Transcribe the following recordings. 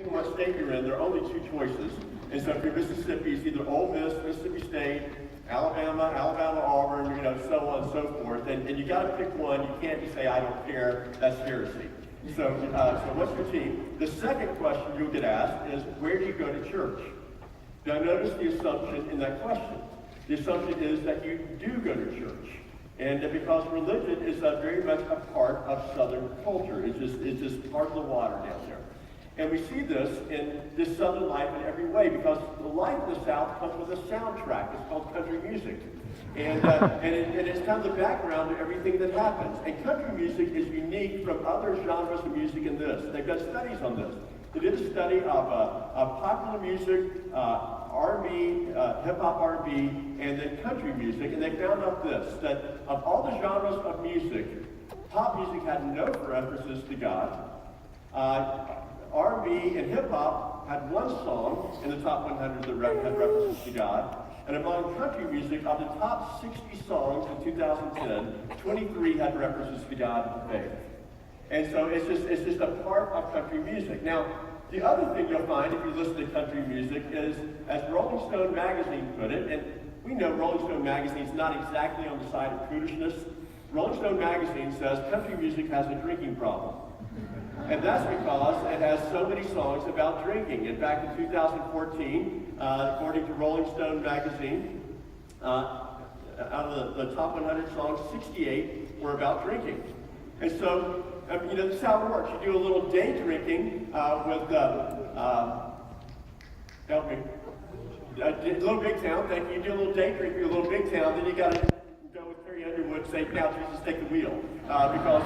from what state you're in, there are only two choices. And so if you're Mississippi, it's either Ole Miss, Mississippi State, Alabama, Auburn, so on and so forth. And you got to pick one. You can't just say, I don't care. That's heresy. So what's your team? The second question you'll get asked is, where do you go to church? Now notice the assumption in that question. The assumption is that you do go to church. And because religion is very much a part of Southern culture. It's just part of the water down there. And we see this in this Southern life in every way, because the life of the South comes with a soundtrack. It's called country music. And it's kind of the background to everything that happens. And country music is unique from other genres of music in this. They've done studies on this. They did a study of popular music, R&B, hip-hop R&B, and then country music, and they found out this, that of all the genres of music, pop music had no references to God. R&B and hip-hop had one song in the top 100 that had references to God. And among country music, of the top 60 songs in 2010, 23 had references to God and faith. And so it's just a part of country music. Now, the other thing you'll find if you listen to country music is, as Rolling Stone magazine put it, and we know Rolling Stone magazine is not exactly on the side of prudishness. Rolling Stone magazine says country music has a drinking problem. And that's because it has so many songs about drinking. In fact, in 2014, according to Rolling Stone magazine, out of the top 100 songs, 68 were about drinking. And so, this is how it works. You do a little day drinking with, help me, Little Big Town. Thank you. You do a little day drinking with Little Big Town, then you got to go with Carrie Underwood and say, now Jesus, take the wheel. Because,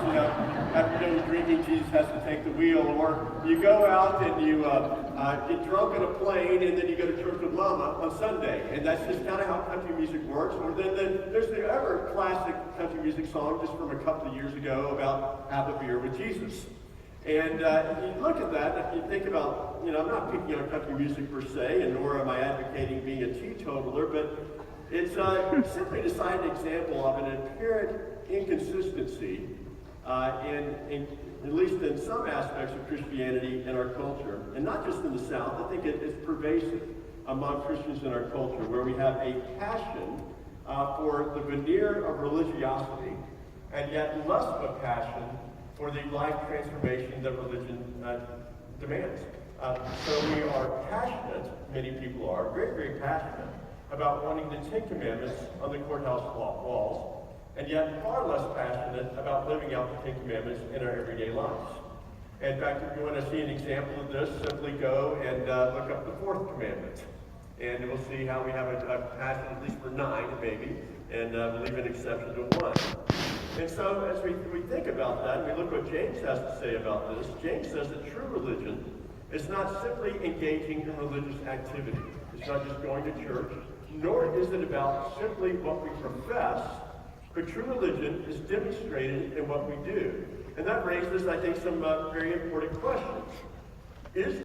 after you're done drinking, Jesus has to take the wheel. Or you go out and you get drunk on a plane, and then you go to church with Mama on Sunday. And that's just kind of how country music works. Or then there's the other classic country music song just from a couple of years ago about have a beer with Jesus. And if you look at that, if you think about, I'm not picking on country music per se, and nor am I advocating being a teetotaler, but it's simply a side example of an apparent inconsistency at least in some aspects of Christianity in our culture, and not just in the South. I think it's pervasive among Christians in our culture, where we have a passion for the veneer of religiosity, and yet less of a passion for the life transformation that religion demands. So we are passionate, many people are, very, very passionate, about wanting the Ten Commandments on the courthouse walls, and yet far less passionate about living out the Ten Commandments in our everyday lives. In fact, if you want to see an example of this, simply go and look up the fourth commandment. And we'll see how we have a passion, at least for 9, maybe, and leave an exception to 1. And so as we think about that, and we look what James has to say about this, James says that true religion is not simply engaging in religious activity. It's not just going to church, nor is it about simply what we profess, but true religion is demonstrated in what we do. And that raises, I think, some very important questions. Is